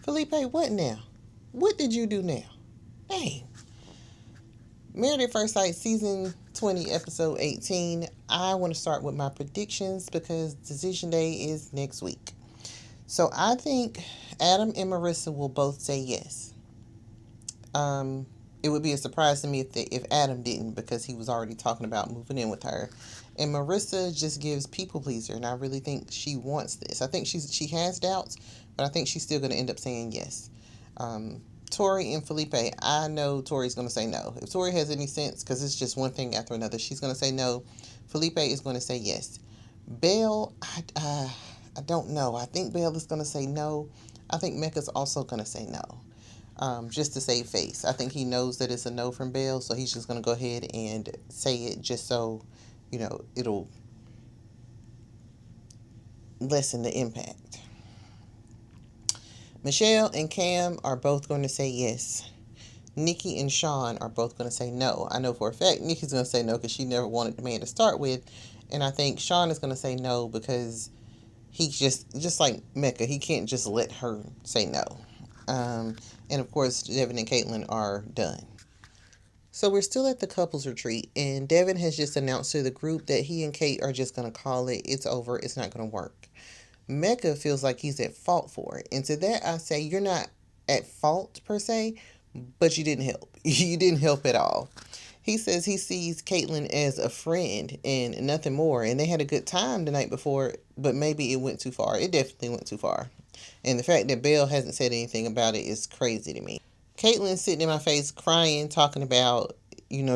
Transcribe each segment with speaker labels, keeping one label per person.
Speaker 1: Felipe, what now? What did you do now? Dang. Married at First Sight, Season 20, Episode 18. I want to start with my predictions because decision day is next week. So I think Adam and Marissa will both say yes. Um, it would be a surprise to me if Adam didn't, because he was already talking about moving in with her. And Marissa just gives people pleaser, and I really think she wants this. I think she has doubts, but I think she's still going to end up saying yes. Um, Tori and Felipe, I know Tori's going to say no. If Tori has any sense, because it's just one thing after another, she's going to say no. Felipe is going to say yes. Belle, I don't know. I think Belle is going to say no. I think Mecca's also going to say no, just to save face. I think he knows that it's a no from Belle, so he's just going to go ahead and say it just so, it'll lessen the impact. Michelle and Cam are both going to say yes. Nikki and Sean are both going to say no. I know for a fact Nikki's going to say no because she never wanted the man to start with. And I think Sean is going to say no because he just like Mecca, he can't just let her say no. And of course, Devin and Caitlin are done. So we're still at the couples retreat, and Devin has just announced to the group that he and Kate are just going to call it. It's over. It's not going to work. Mecca feels like he's at fault for it. And to that, I say, you're not at fault per se, but you didn't help. You didn't help at all. He says he sees Caitlin as a friend and nothing more. And they had a good time the night before, but maybe it went too far. It definitely went too far. And the fact that Belle hasn't said anything about it is crazy to me. Caitlin's sitting in my face crying, talking about,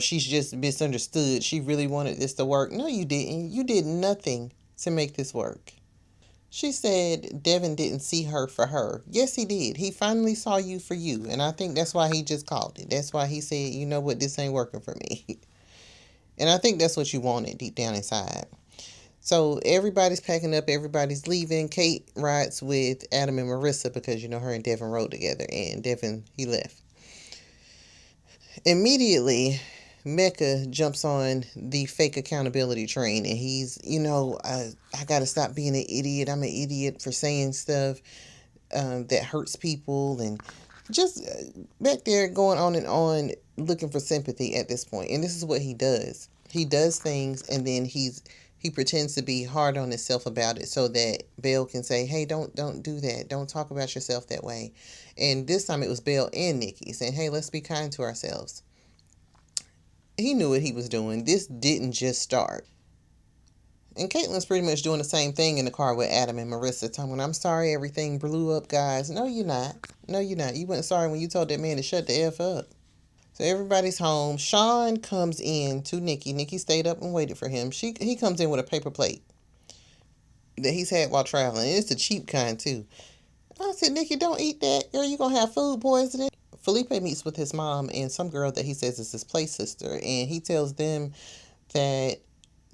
Speaker 1: she's just misunderstood. She really wanted this to work. No, you didn't. You did nothing to make this work. She said Devin didn't see her for her. Yes, he did. He finally saw you for you. And I think that's why he just called it. That's why he said, you know what, this ain't working for me. And I think that's what you wanted deep down inside. So everybody's packing up, everybody's leaving. Kate rides with Adam and Marissa because, her and Devin rode together. And Devin, he left. Immediately, Mecca jumps on the fake accountability train, and he's, I got to stop being an idiot. I'm an idiot for saying stuff that hurts people, and just back there going on and on looking for sympathy at this point. And this is what he does. He does things, and then he pretends to be hard on himself about it so that Belle can say, hey, don't do that. Don't talk about yourself that way. And this time it was Belle and Nikki saying, hey, let's be kind to ourselves. He knew what he was doing. This didn't just start. And Caitlin's pretty much doing the same thing in the car with Adam and Marissa, telling, I'm sorry everything blew up, guys. No, you're not. No, you're not. You weren't sorry when you told that man to shut the F up. So everybody's home. Sean comes in to Nikki. Nikki stayed up and waited for him. He comes in with a paper plate that he's had while traveling. And it's the cheap kind, too. I said, Nikki, don't eat that. Girl, you going to have food poisoning. Felipe meets with his mom and some girl that he says is his play sister. And he tells them that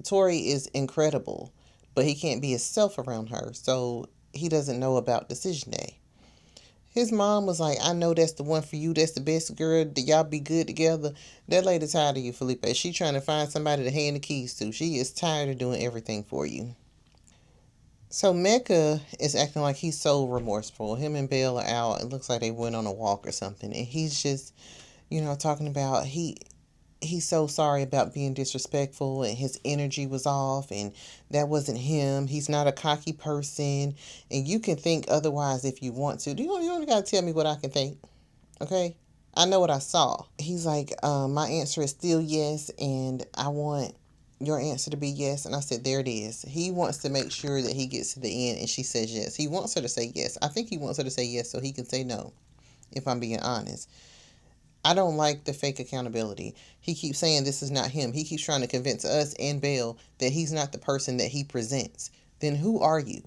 Speaker 1: Tori is incredible, but he can't be himself around her. So he doesn't know about decision day. His mom was like, I know that's the one for you. That's the best girl. Y'all be good together. That lady tired of you, Felipe. She trying to find somebody to hand the keys to. She is tired of doing everything for you. So Mecca is acting like he's so remorseful. Him and Belle are out. It looks like they went on a walk or something. And he's just, talking about he's so sorry about being disrespectful and his energy was off and that wasn't him. He's not a cocky person. And you can think otherwise if you want to. You only got to tell me what I can think. Okay? I know what I saw. He's like, my answer is still yes, and I want your answer to be yes. And I said, there it is. He wants to make sure that he gets to the end and she says yes. He wants her to say yes. I think he wants her to say yes so he can say no, if I'm being honest. I don't like the fake accountability. He keeps saying this is not him. He keeps trying to convince us and Belle that he's not the person that he presents. Then who are you?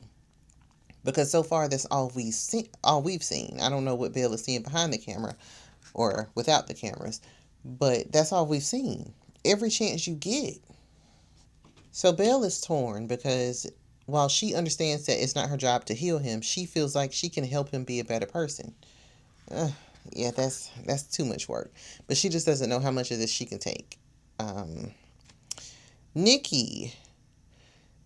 Speaker 1: Because so far that's all we've seen. All we've seen. I don't know what Belle is seeing behind the camera or without the cameras, but that's all we've seen. Every chance you get. So Belle is torn because while she understands that it's not her job to heal him, she feels like she can help him be a better person. Uh, yeah, that's too much work. But she just doesn't know how much of this she can take. Um, Nikki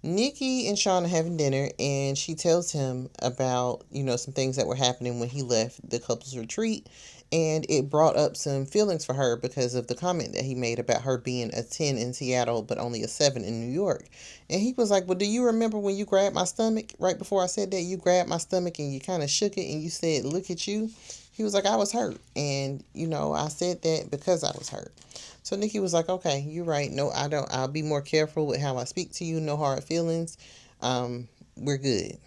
Speaker 1: Nikki and Sean are having dinner, and she tells him about, some things that were happening when he left the couple's retreat. And it brought up some feelings for her because of the comment that he made about her being a 10 in Seattle, but only a 7 in New York. And he was like, well, do you remember when you grabbed my stomach right before I said that? You grabbed my stomach and you kind of shook it and you said, look at you. He was like, I was hurt. And, I said that because I was hurt. So Nikki was like, okay, you're right. No, I don't. I'll be more careful with how I speak to you. No hard feelings. We're good.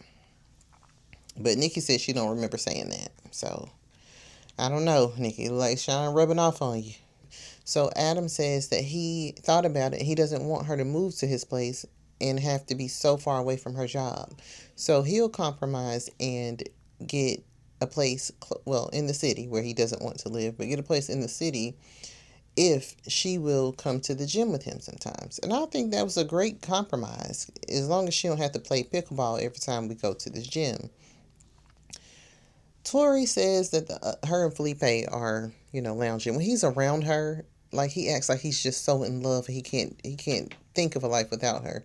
Speaker 1: But Nikki said she don't remember saying that. So I don't know, Nikki. Like Sean rubbing off on you. So Adam says that he thought about it. He doesn't want her to move to his place and have to be so far away from her job. So he'll compromise and get a place, well, in the city where he doesn't want to live, but get a place in the city if she will come to the gym with him sometimes. And I think that was a great compromise, as long as she don't have to play pickleball every time we go to the gym. Tori says that her and Felipe are, lounging. When he's around her, like he acts like he's just so in love he can't think of a life without her.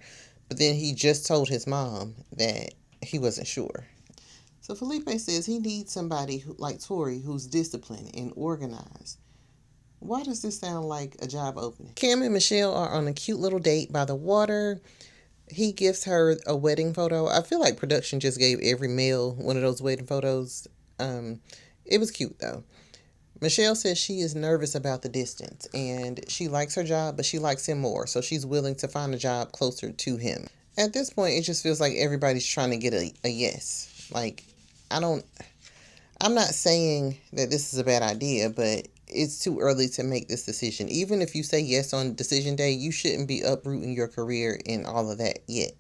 Speaker 1: But then he just told his mom that he wasn't sure. So Felipe says he needs somebody like Tori who's disciplined and organized. Why does this sound like a job opening? Cam and Michelle are on a cute little date by the water. He gives her a wedding photo. I feel like production just gave every male one of those wedding photos. It was cute though. Michelle says she is nervous about the distance and she likes her job, but she likes him more. So she's willing to find a job closer to him. At this point, it just feels like everybody's trying to get a yes. Like, I'm not saying that this is a bad idea, but it's too early to make this decision. Even if you say yes on decision day, you shouldn't be uprooting your career and all of that yet.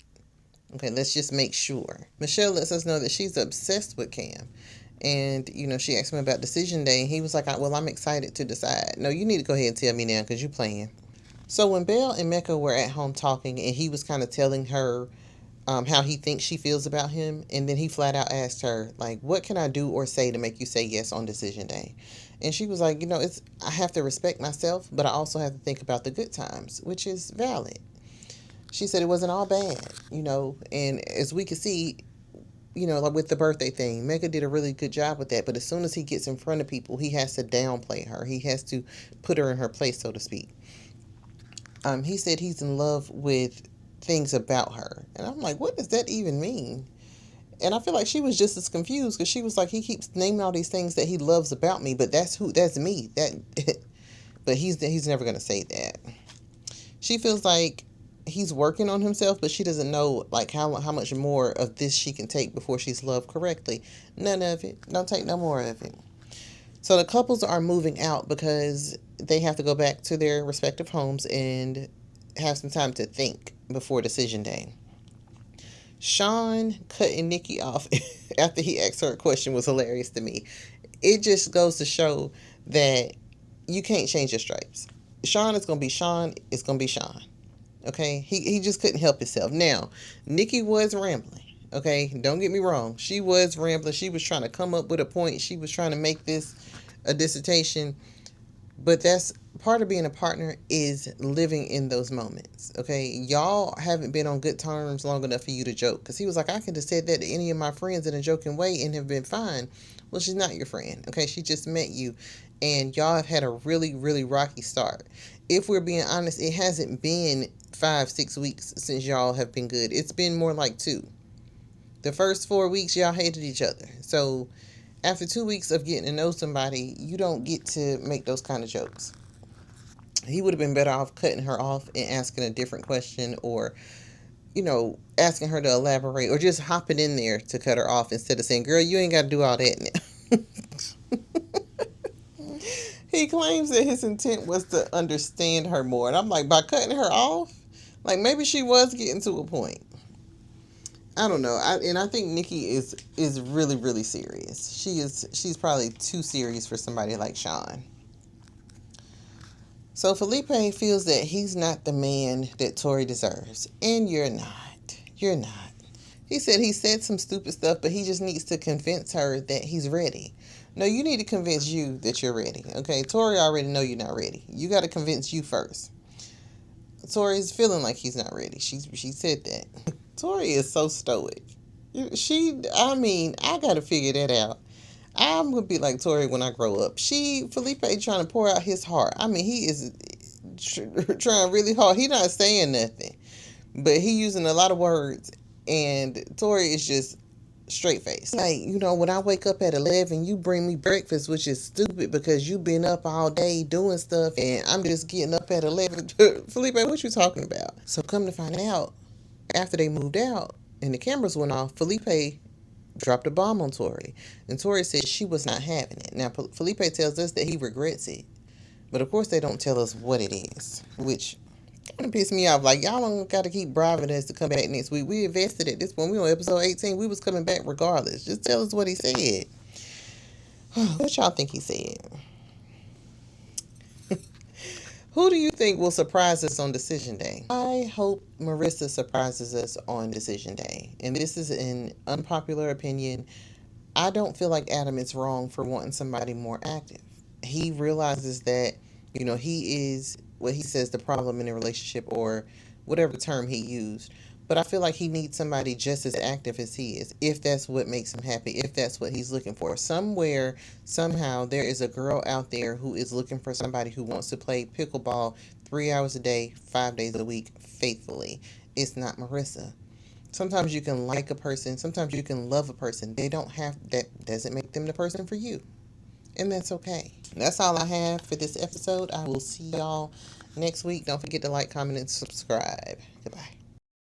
Speaker 1: Okay, let's just make sure. Michelle lets us know that she's obsessed with Cam. And, she asked him about decision day, and he was like, well, I'm excited to decide. No, you need to go ahead and tell me now because you're playing. So when Belle and Mecca were at home talking, and he was kind of telling her how he thinks she feels about him, and then he flat out asked her, like, what can I do or say to make you say yes on decision day? And she was like, I have to respect myself, but I also have to think about the good times, which is valid. She said it wasn't all bad, and as we could see, like with the birthday thing, Mecca did a really good job with that. But as soon as he gets in front of people, he has to downplay her. He has to put her in her place, so to speak. He said he's in love with things about her. And I'm like, what does that even mean? And I feel like she was just as confused because she was like, he keeps naming all these things that he loves about me, but that's me. But he's never going to say that. She feels like he's working on himself, but she doesn't know like how much more of this she can take before she's loved correctly. None of it. Don't take no more of it. So the couples are moving out because they have to go back to their respective homes and have some time to think before decision day. Sean cutting Nikki off after he asked her a question was hilarious to me. It just goes to show that you can't change your stripes. Sean is going to be Sean. It's going to be Sean. Okay? He just couldn't help himself. Now, Nikki was rambling. Okay? Don't get me wrong. She was rambling. She was trying to come up with a point. She was trying to make this a dissertation. But that's part of being a partner is living in those moments. Okay? Y'all haven't been on good terms long enough for you to joke. Because he was like, I could have said that to any of my friends in a joking way and have been fine. Well, she's not your friend. Okay? She just met you. And y'all have had a really, really rocky start. If we're being honest, it hasn't been 5-6 weeks since y'all have been good. It's been more like 2. The first 4 weeks, y'all hated each other. So after 2 weeks of getting to know somebody, you don't get to make those kind of jokes. He would have been better off cutting her off and asking a different question, or asking her to elaborate, or just hopping in there to cut her off instead of saying, girl, you ain't got to do all that now. He claims that his intent was to understand her more. And I'm like, by cutting her off? Like, maybe she was getting to a point. I don't know. I think Nikki is really, really serious. She's probably too serious for somebody like Sean. So Felipe feels that he's not the man that Tori deserves. And you're not. You're not. He said he said some stupid stuff, but he just needs to convince her that he's ready. No, you need to convince you that you're ready. Okay, Tori already know you're not ready. You got to convince you first. Tori's feeling like he's not ready. She said that. Tori is so stoic. I mean, I gotta figure that out. I'm gonna be like Tori when I grow up. Felipe trying to pour out his heart. I mean, he is trying really hard. He not saying nothing, but he using a lot of words, and Tori is just straight face. Like, when I wake up at 11, you bring me breakfast, which is stupid because you been up all day doing stuff, and I'm just getting up at 11. Felipe, what you talking about? So come to find out, after they moved out and the cameras went off, Felipe dropped a bomb on Tori, and Tori said she was not having it. Now Felipe tells us that he regrets it, but of course they don't tell us what it is, which pissed me off. Like, y'all don't got to keep bribing us to come back next week. We invested at this point. We on episode 18. We was coming back regardless. Just tell us what he said. What y'all think he said? Who do you think will surprise us on decision day? I hope Marissa surprises us on decision day. And this is an unpopular opinion. I don't feel like Adam is wrong for wanting somebody more active. He realizes that, he is what he says the problem in a relationship, or whatever term he used. But I feel like he needs somebody just as active as he is, if that's what makes him happy, if that's what he's looking for. Somewhere, somehow, there is a girl out there who is looking for somebody who wants to play pickleball 3 hours a day, 5 days a week, faithfully. It's not Marissa. Sometimes you can like a person, sometimes you can love a person. That doesn't make them the person for you. And that's okay. That's all I have for this episode. I will see y'all next week. Don't forget to like, comment, and subscribe. Goodbye.